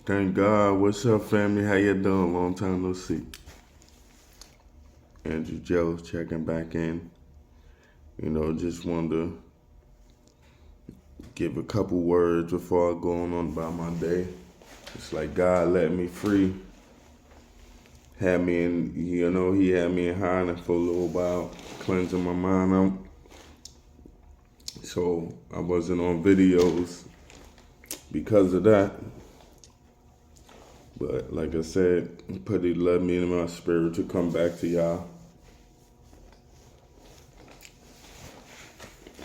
Thank God. What's up, family? How you doing? Long time no see. Andrew Joe checking back in. Just wanted to give a couple words before I go on about my day. It's like God let me free. Had me in, he had me in hiding for a little while, cleansing my mind out. So I wasn't on videos because of that. But like I said, he led me in my spirit to come back to y'all.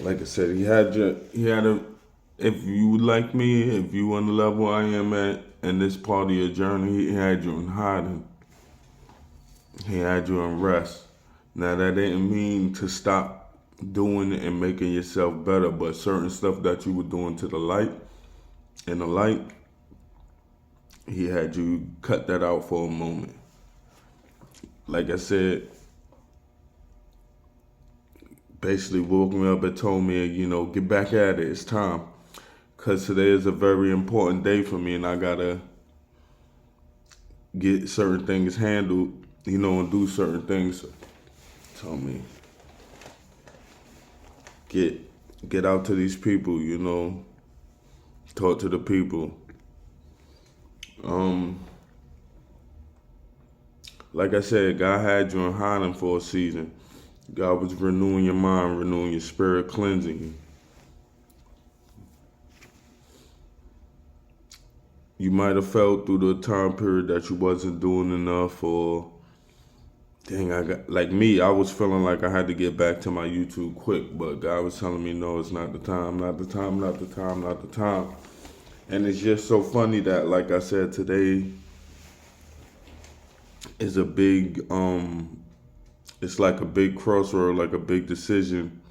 Like I said, if you like me, if you on the level I am at in this part of your journey, he had you in hiding. He had you in rest. Now that didn't mean to stop doing it and making yourself better, but certain stuff that you were doing to the light, in the light, he had you cut that out for a moment. Like I said, basically woke me up and told me, get back at it. It's time. Because today is a very important day for me and I got to get certain things handled, and do certain things. Told me, get out to these people, talk to the people. Like I said, God had you in hiding for a season. God was renewing your mind, renewing your spirit, cleansing you. You might have felt through the time period that you wasn't doing enough, or like me, I was feeling like I had to get back to my YouTube quick, but God was telling me, no, it's not the time, not the time, not the time, not the time. And it's just so funny that, like I said, today is a big, it's like a big crossroad, like a big decision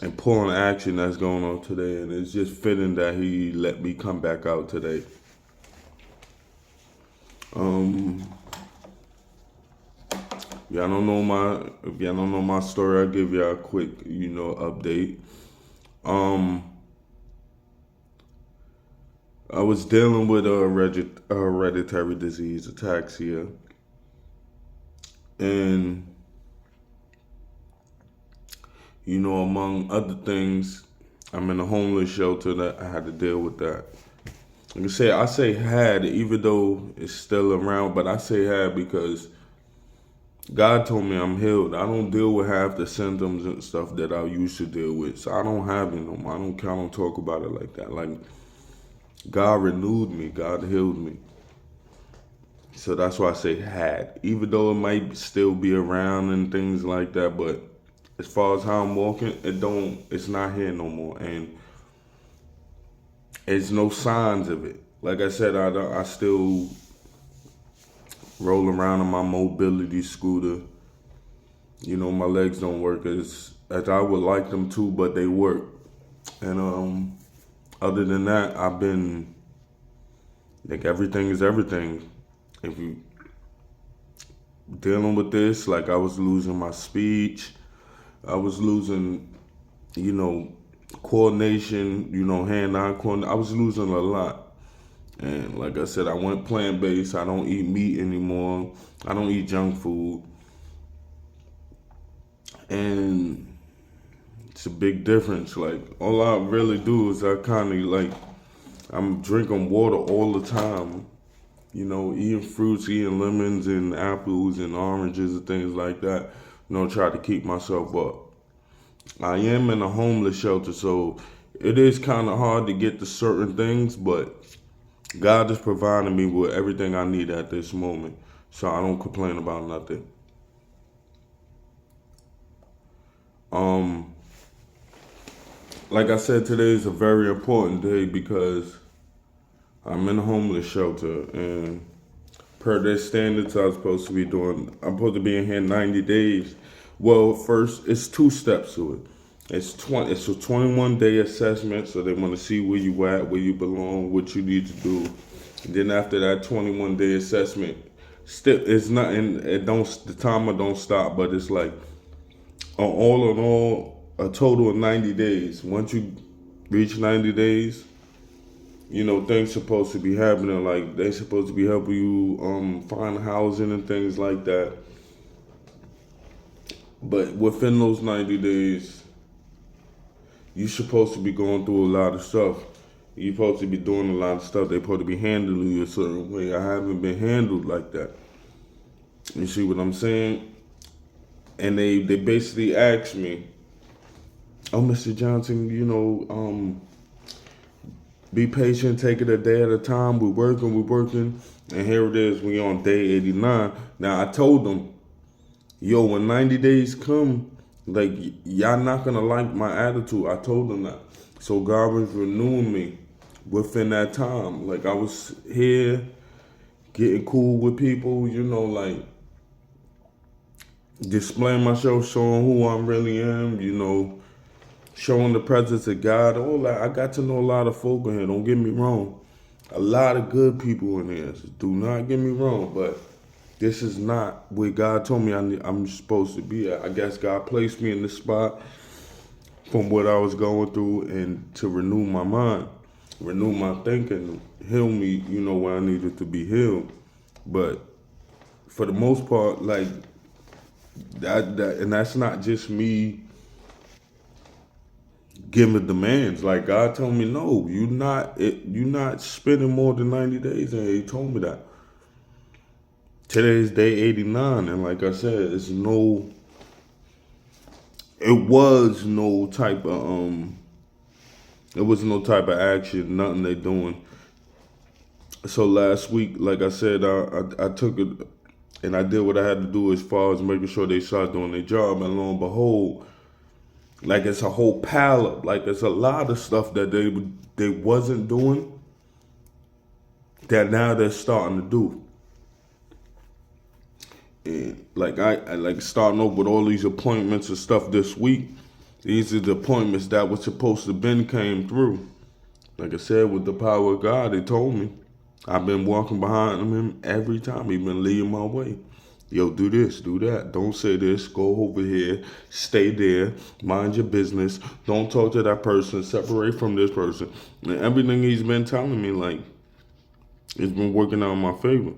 and pulling action that's going on today. And it's just fitting that he let me come back out today. If y'all don't know my story, I'll give y'all a quick, update. I was dealing with a hereditary disease, ataxia, and among other things, I'm in a homeless shelter that I had to deal with that. Like I say had, even though it's still around, but I say had because God told me I'm healed. I don't deal with half the symptoms and stuff that I used to deal with. So I don't have it no more. I don't talk about it like that. Like, God renewed me. God healed me. So that's why I say had. Even though it might still be around and things like that, but as far as how I'm walking, it's not here no more. And there's no signs of it. Like I said, I still roll around on my mobility scooter. My legs don't work as I would like them to, but they work. And other than that, I've been like everything is everything. If you dealing with this, like I was losing my speech, I was losing, coordination, hand-eye coordination. I was losing a lot. And like I said, I went plant-based. I don't eat meat anymore. I don't eat junk food. And it's a big difference. Like, all I really do is I'm drinking water all the time. Eating fruits, eating lemons and apples and oranges and things like that. Try to keep myself up. I am in a homeless shelter, so it is kind of hard to get to certain things, but God is providing me with everything I need at this moment, so I don't complain about nothing. Like I said, today is a very important day because I'm in a homeless shelter, and per their standards, I'm supposed to be in here 90 days. Well, first, it's two steps to it. It's a 21-day assessment, so they want to see where you at, where you belong, what you need to do. And then after that 21-day assessment, still it's not, and the timer don't stop, but it's like all in all, a total of 90 days. Once you reach 90 days, things supposed to be happening. Like they supposed to be helping you find housing and things like that. But within those 90 days, you're supposed to be going through a lot of stuff. You're supposed to be doing a lot of stuff. They're supposed to be handling you a certain way. I haven't been handled like that. You see what I'm saying? And they basically asked me, "Oh, Mr. Johnson, be patient, take it a day at a time. We're working. And here it is, we on day 89. Now, I told them, yo, when 90 days come, like, y'all not gonna like my attitude. I told them that. So God was renewing me within that time. Like, I was here, getting cool with people, like, displaying myself, showing who I really am, showing the presence of God, all that. I got to know a lot of folk in here, don't get me wrong. A lot of good people in here, so do not get me wrong, but this is not where God told me I'm supposed to be at. I guess God placed me in this spot from what I was going through and to renew my mind, renew my thinking, heal me, where I needed to be healed. But for the most part, like, that and that's not just me giving demands. Like God told me, no, you're not spending more than 90 days, and He told me that. Today is day 89, and like I said, it was no type of action, nothing they doing. So last week, like I said, I took it and I did what I had to do as far as making sure they start doing their job, and lo and behold, like it's a whole pile up. Like it's a lot of stuff that they wasn't doing that now they're starting to do. And like I like starting over with all these appointments and stuff this week. These are the appointments that was supposed to been came through. Like I said, with the power of God, they told me. I've been walking behind him every time. He been leading my way. Yo, do this, do that. Don't say this. Go over here. Stay there. Mind your business. Don't talk to that person. Separate from this person. And everything he's been telling me, like, it's been working out in my favor.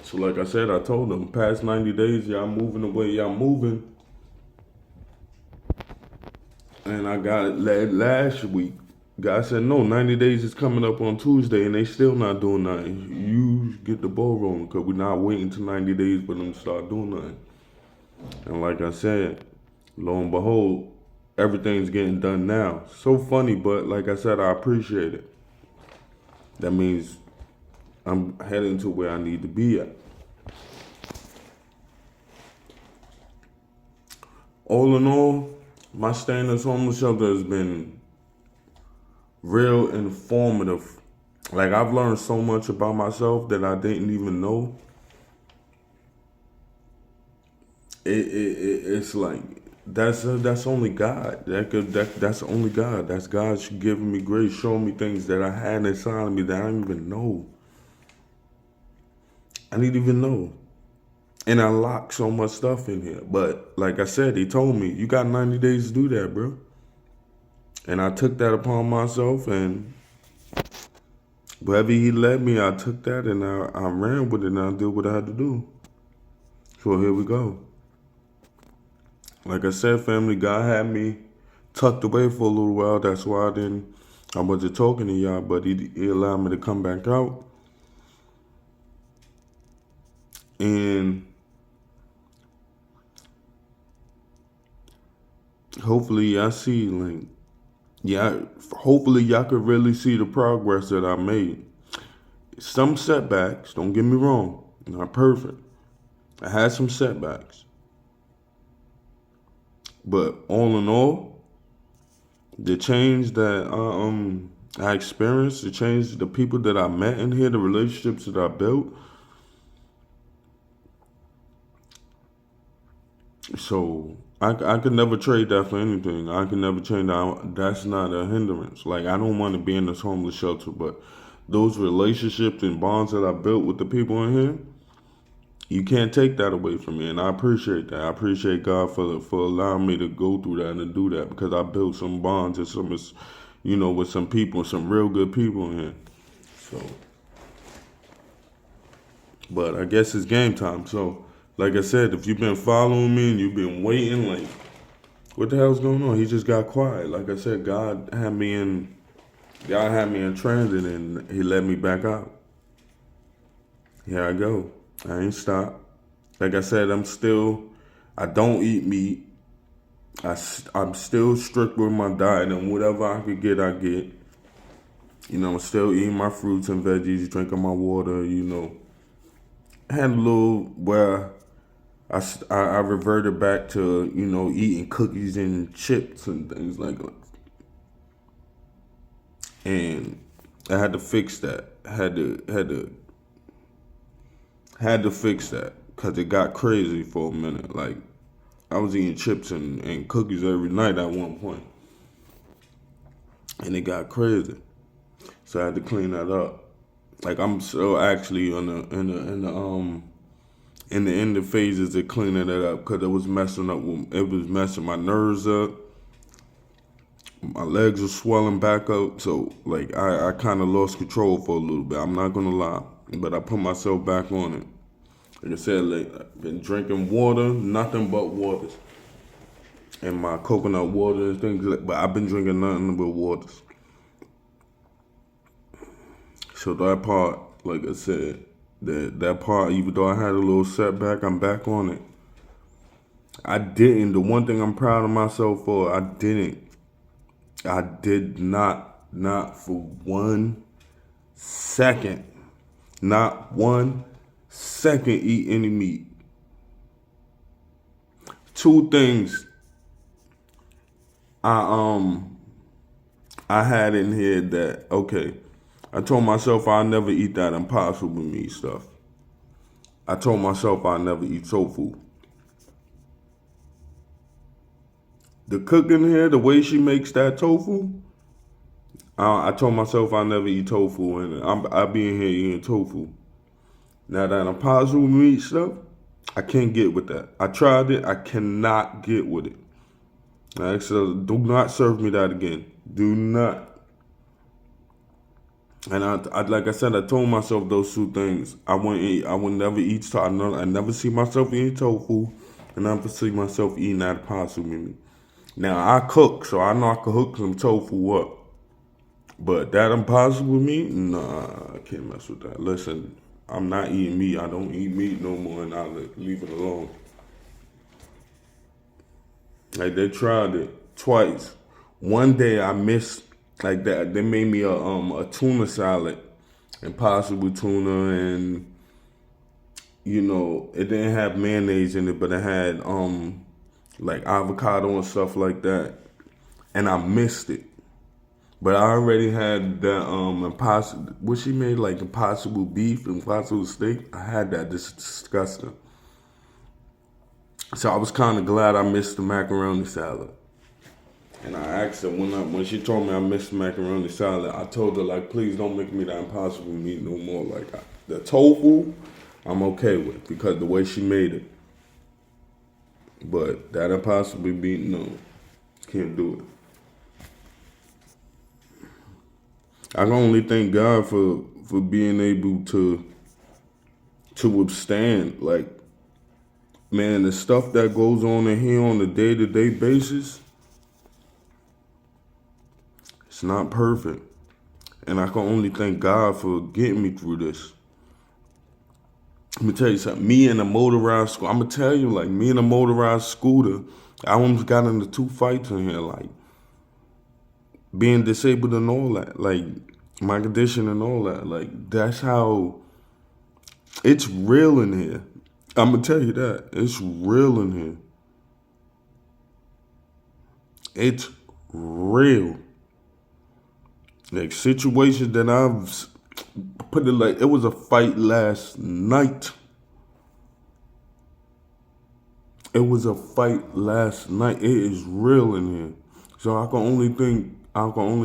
So like I said, I told them, past 90 days, y'all moving the way y'all moving. And I got it last week. God said, no, 90 days is coming up on Tuesday, and they still not doing nothing. You get the ball rolling, because we're not waiting till 90 days for them to start doing nothing. And like I said, lo and behold, everything's getting done now. So funny, but like I said, I appreciate it. That means I'm heading to where I need to be at. All in all, my stay in this homeless shelter has been real informative. Like I've learned so much about myself that I didn't even know. It's like that's only God. That's only God. That's God giving me grace, showing me things that I had inside of me that I didn't even know. I didn't even know. And I locked so much stuff in here. But like I said, He told me, you got 90 days to do that, bro. And I took that upon myself, and wherever He led me, I took that and I ran with it, and I did what I had to do. So here we go. Like I said, family, God had me tucked away for a little while. That's why I wasn't talking to y'all, but he allowed me to come back out. And hopefully y'all see, like, hopefully y'all could really see the progress that I made. Some setbacks, don't get me wrong, not perfect. I had some setbacks. But all in all, the change that I experienced, the change, the people that I met in here, the relationships that I built. So I could never trade that for anything. I could never change that. That's not a hindrance. Like I don't want to be in this homeless shelter, but those relationships and bonds that I built with the people in here, you can't take that away from me, and I appreciate that. I appreciate God for allowing me to go through that and to do that, because I built some bonds and with some people, some real good people in here. So, but I guess it's game time. So, like I said, if you've been following me and you've been waiting, like, what the hell's going on? He just got quiet. Like I said, God had me in transit and he let me back out. Here I go. I ain't stopped. Like I said, I don't eat meat. I'm still strict with my diet, and whatever I could get, I get. I'm still eating my fruits and veggies, drinking my water, I had a little where I reverted back to, eating cookies and chips and things like that. And I had to fix that. Had to fix that because it got crazy for a minute. Like, I was eating chips and cookies every night at one point, and it got crazy. So I had to clean that up. Like, I'm still actually in the end of phases of cleaning it up because it was messing my nerves up. My legs were swelling back up, so like I kind of lost control for a little bit. I'm not gonna lie, but I put myself back on it. Like I said, like, I've been drinking water, nothing but waters, and my coconut water and things like. But I've been drinking nothing but waters. So that part, like I said, that part, even though I had a little setback, I'm back on it. I didn't. The one thing I'm proud of myself for, I did not for 1 second, not 1 second eat any meat. 2 things I had in here that, okay, I told myself I'll never eat that Impossible meat stuff. I told myself I'll never eat tofu. The cook in here, the way she makes that tofu, I told myself I'll never eat tofu, and I'll be in here eating tofu. Now that Impossible meat stuff, I can't get with that. I tried it, I cannot get with it. So do not serve me that again. Do not. And I like I said, I told myself those 2 things. I would never eat. I never see myself eating tofu, and I never see myself eating that Impossible meat. Now I cook, so I know I can hook some tofu up. But that Impossible meat, nah, I can't mess with that. Listen, I'm not eating meat. I don't eat meat no more, and I'll leave it alone. Like, they tried it twice. One day I missed, like, that. They made me a tuna salad, Impossible tuna, and it didn't have mayonnaise in it, but it had like avocado and stuff like that, and I missed it. But I already had that Impossible. What she made, like Impossible beef, Impossible steak. I had that. This is disgusting. So I was kind of glad I missed the macaroni salad. And I asked her when she told me I missed the macaroni salad. I told her, like, please don't make me that Impossible meat no more. Like, the tofu, I'm okay with because the way she made it. But that Impossible meat, no, can't do it. I can only thank God for being able to withstand, like, man, the stuff that goes on in here on a day-to-day basis, it's not perfect. And I can only thank God for getting me through this. Let me tell you something. Me and a motorized scooter, I'm going to tell you, like, me and a motorized scooter, I almost got into 2 fights in here, like, being disabled and all that, like, my condition and all that. Like, that's how, it's real in here. I'm going to tell you that. It's real in here. It's real. Like, situations that I've put it like, it was a fight last night. It was a fight last night. It is real in here. So I can only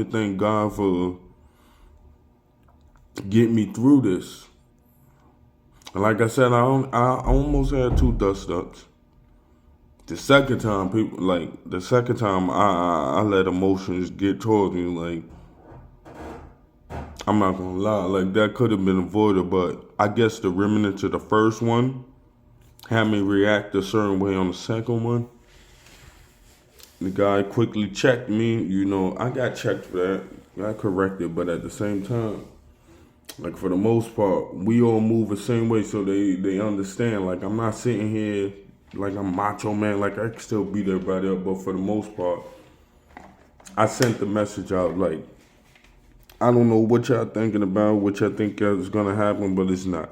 thank God for getting me through this. Like I said, I almost had 2 dust ups. The second time, I let emotions get towards me. Like, I'm not gonna lie, like that could have been avoided, but I guess the remnant of the first one had me react a certain way on the second one. The guy quickly checked me. I got checked for that. Got corrected, but at the same time, like for the most part, we all move the same way, so they understand. Like I'm not sitting here like I'm macho man. Like I can still beat everybody up, but for the most part, I sent the message out. Like I don't know what y'all thinking about, what y'all think is gonna happen, but it's not.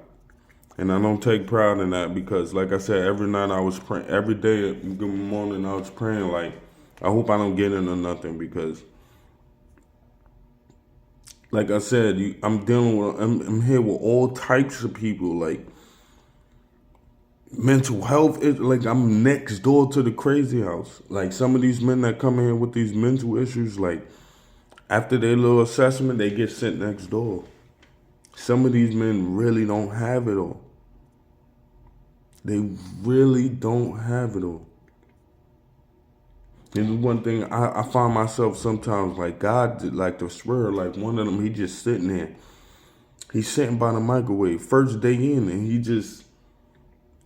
And I don't take pride in that because, like I said, every night I was praying, every day, good morning, I was praying, like, I hope I don't get into nothing because, like I said, I'm here with all types of people, like, mental health, like, I'm next door to the crazy house. Like, some of these men that come in here with these mental issues, like, after their little assessment, they get sent next door. Some of these men really don't have it all. They really don't have it all. And one thing I find myself sometimes like God, like to swear, like one of them, he just sitting there. He's sitting by the microwave, first day in, and he just,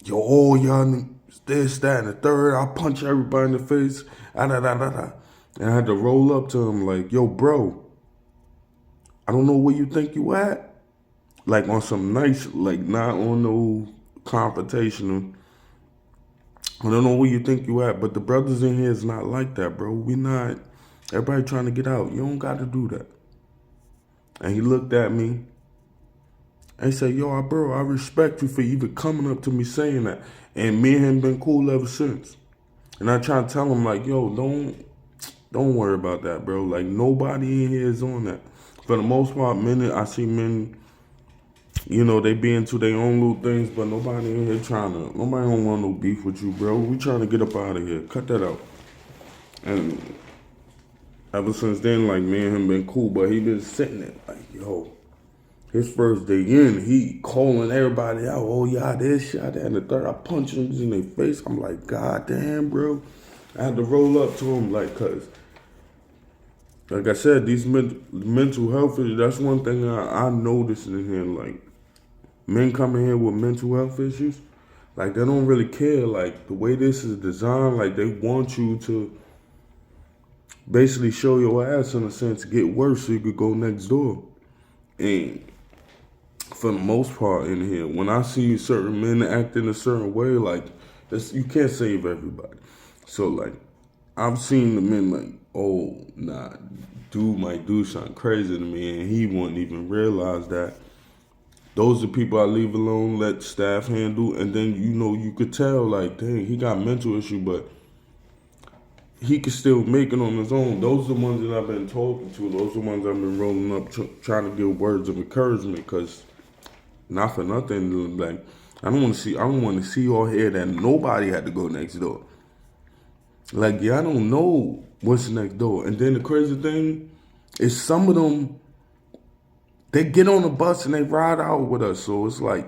yo, all y'all, this, that, and the third. I'll punch everybody in the face. Ah, da, da, da, da. And I had to roll up to him like, yo, bro, I don't know where you think you at. Like on some nice, like not on no confrontational. I don't know where you think you at, but the brothers in here is not like that, bro. We not, everybody trying to get out. You don't got to do that. And he looked at me and he said, yo, bro, I respect you for even coming up to me saying that. And me and him been cool ever since. And I try to tell him like, yo, don't worry about that, bro. Like nobody in here is on that. For the most part, I see men, they be into their own little things, but nobody in here nobody don't want no beef with you, bro. We trying to get up out of here. Cut that out. And ever since then, like, me and him been cool, but he been sitting there like, yo, his first day in, he calling everybody out. Oh, y'all this, y'all that, and the third. I punch him in their face. I'm like, God damn, bro. I had to roll up to him, like, cause, like I said, these mental health issues, that's one thing I noticed in here, like, men coming here with mental health issues, like they don't really care. Like the way this is designed, like they want you to basically show your ass in a sense, get worse so you could go next door. And for the most part in here, when I see certain men act in a certain way, like this, you can't save everybody. So like I've seen the men like, oh nah, dude might do something crazy to me and he wouldn't even realize that. Those are people I leave alone, let staff handle, and then you could tell like, dang, he got mental issue, but he could still make it on his own. Those are the ones that I've been talking to. Those are the ones I've been rolling up, trying to give words of encouragement. Because not for nothing, like I don't want to see or hear that nobody had to go next door. Like I don't know what's next door. And then the crazy thing is, some of them, they get on the bus and they ride out with us. So it's like,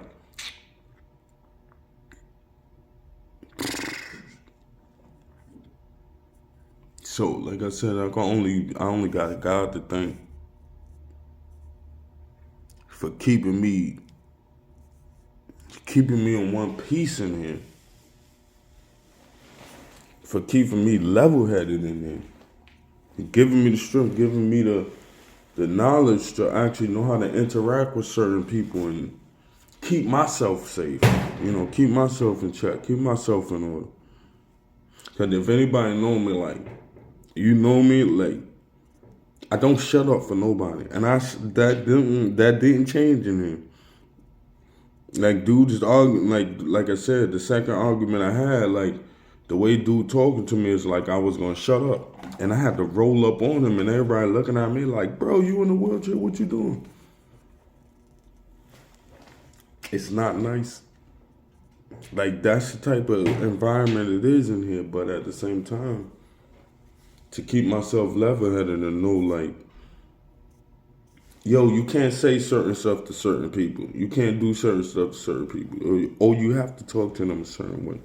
so like I said, I only got God to thank for keeping me in one piece in here, for keeping me level-headed in here, giving me the strength, giving me the knowledge to actually know how to interact with certain people and keep myself safe, keep myself in check, keep myself in order. Because if anybody know me, like, like, I don't shut up for nobody. And that didn't change in him. Like, dude just arguing, like I said, the second argument I had, like, the way dude talking to me is like I was going to shut up. And I had to roll up on him and everybody looking at me like, bro, you in the wheelchair, what you doing? It's not nice. Like, that's the type of environment it is in here. But at the same time, to keep myself level-headed and know, like, yo, you can't say certain stuff to certain people. You can't do certain stuff to certain people. Or you have to talk to them a certain way.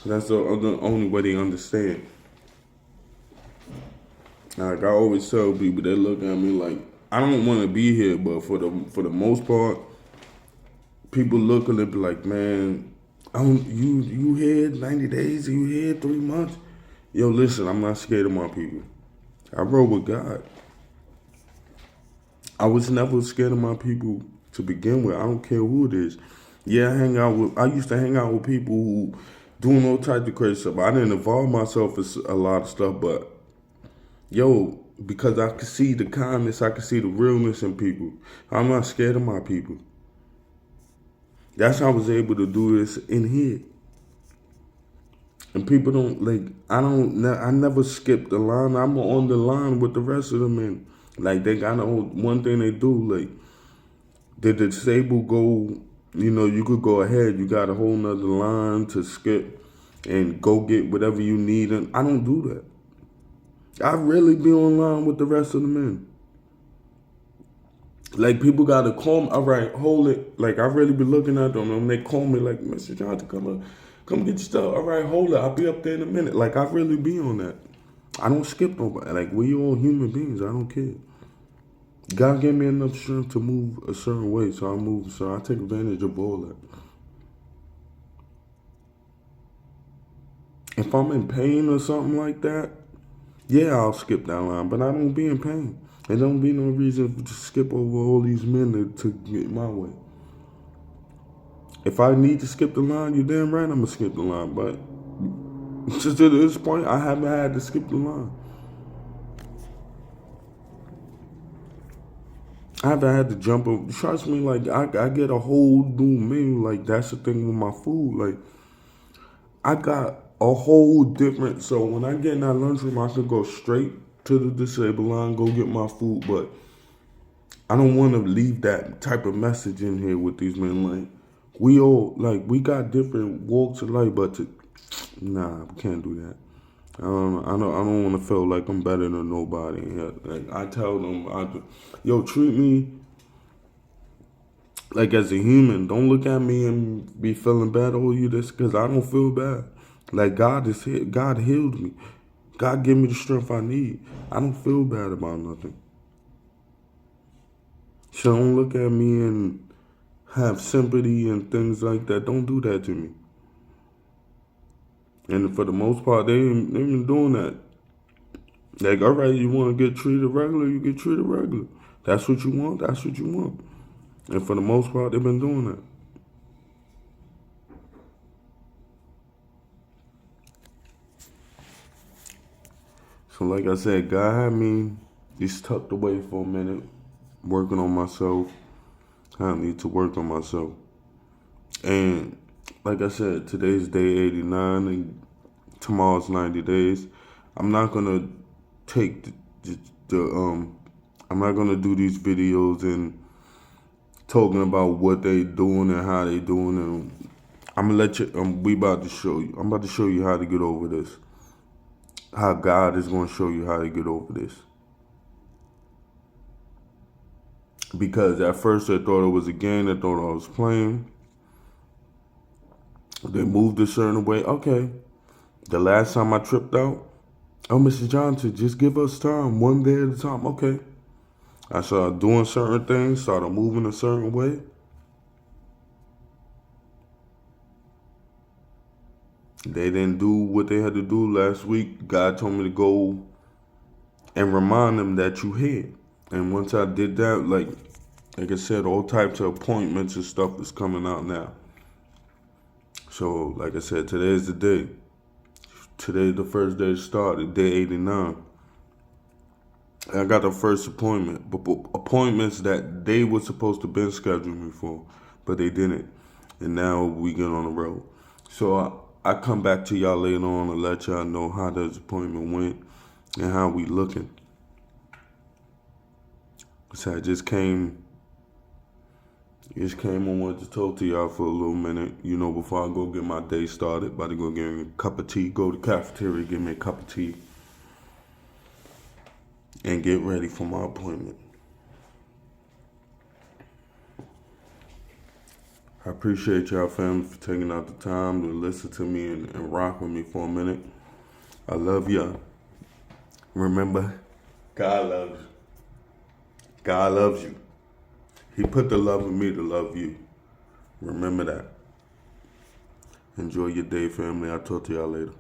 That's the only way they understand. Like I always tell people, they look at me like I don't want to be here, but for the most part, people look and they be like, man, you here 90 days, you here 3 months. Yo, listen, I'm not scared of my people. I roll with God. I was never scared of my people to begin with. I don't care who it is. Yeah, I used to hang out with people who doing all types of crazy stuff. I didn't involve myself in a lot of stuff, but yo, because I could see the kindness, I could see the realness in people. I'm not scared of my people. That's how I was able to do this in here. And people don't like. I never skip the line. I'm on the line with the rest of them, and like they got one thing they do. Like the disabled go. You could go ahead. You got a whole nother line to skip and go get whatever you need. And I don't do that. I really be online with the rest of the men. Like people gotta call me. All right, hold it. Like I really be looking at them, and they call me like, Mr. Johnson, come get your stuff. All right, hold it. I'll be up there in a minute. Like I really be on that. I don't skip nobody. Like we all human beings. I don't care. God gave me enough strength to move a certain way, so I move. So I take advantage of all that. If I'm in pain or something like that, yeah, I'll skip that line. But I don't be in pain. There don't be no reason to skip over all these men to get my way. If I need to skip the line, you're damn right I'm gonna skip the line. But to this point, I haven't had to skip the line. I haven't had to jump up. Trust me, like I get a whole new menu. Like that's the thing with my food. Like I got a whole different. So when I get in that lunchroom, I could go straight to the disabled line, go get my food. But I don't want to leave that type of message in here with these men. Like we got different walks of life, but nah, we can't do that. I don't want to feel like I'm better than nobody. Like I tell them, yo, treat me like as a human. Don't look at me and be feeling bad. Oh, you this because I don't feel bad. Like God is here. God healed me. God gave me the strength I need. I don't feel bad about nothing. So don't look at me and have sympathy and things like that. Don't do that to me. And for the most part, they ain't been doing that. Like, all right, you want to get treated regular, you get treated regular. That's what you want, that's what you want. And for the most part, they've been doing that. So like I said, God had me just tucked away for a minute, working on myself. I need to work on myself. And like I said, today's day 89 and tomorrow's 90 days. I'm not gonna take I'm not gonna do these videos and talking about what they doing and how they doing, and I'm gonna let you. We about to show you. I'm about to show you how to get over this. How God is gonna show you how to get over this. Because at first they thought it was a game. They thought I was playing. They moved a certain way. Okay. The last time I tripped out, oh, Mr. Johnson, just give us time, one day at a time. Okay. I started doing certain things, started moving a certain way. They didn't do what they had to do last week. God told me to go and remind them that you here. And once I did that, like I said, all types of appointments and stuff is coming out now. So, like I said, today's the day. Today's the first day it started, day 89. I got the first appointment, but appointments that they were supposed to been scheduling me for, but they didn't. And now we get on the road. So I come back to y'all later on and let y'all know how this appointment went and how we looking. So I just came on, wanted to talk to y'all for a little minute, before I go get my day started. About to go get me a cup of tea, go to the cafeteria, get me a cup of tea, and get ready for my appointment. I appreciate y'all family for taking out the time to listen to me and rock with me for a minute. I love y'all. Remember, God loves you. God loves you. He put the love in me to love you. Remember that. Enjoy your day, family. I'll talk to y'all later.